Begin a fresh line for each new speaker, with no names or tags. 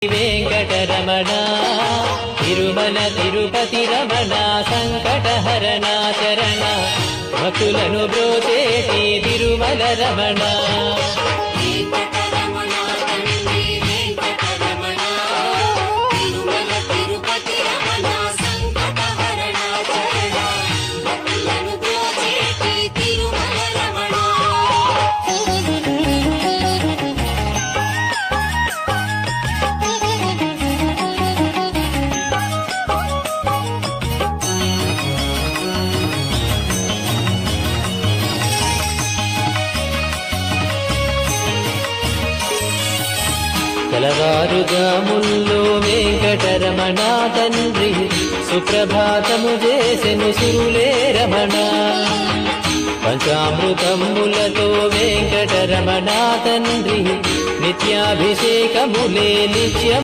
వెంకటరమణ తిరుమల తిరుపతి రమణ సంకటహరణ చరణ భక్తులను బ్రోచేటి తిరుమల రమణ కలవారుగాముల్లో వెంకటరమణ తండ్రి సుప్రభాతము చేసెను సురులే రమణ పంచామృతములతో వెంకటరమణ తండ్రి నిత్యాభిషేకములే నిత్యం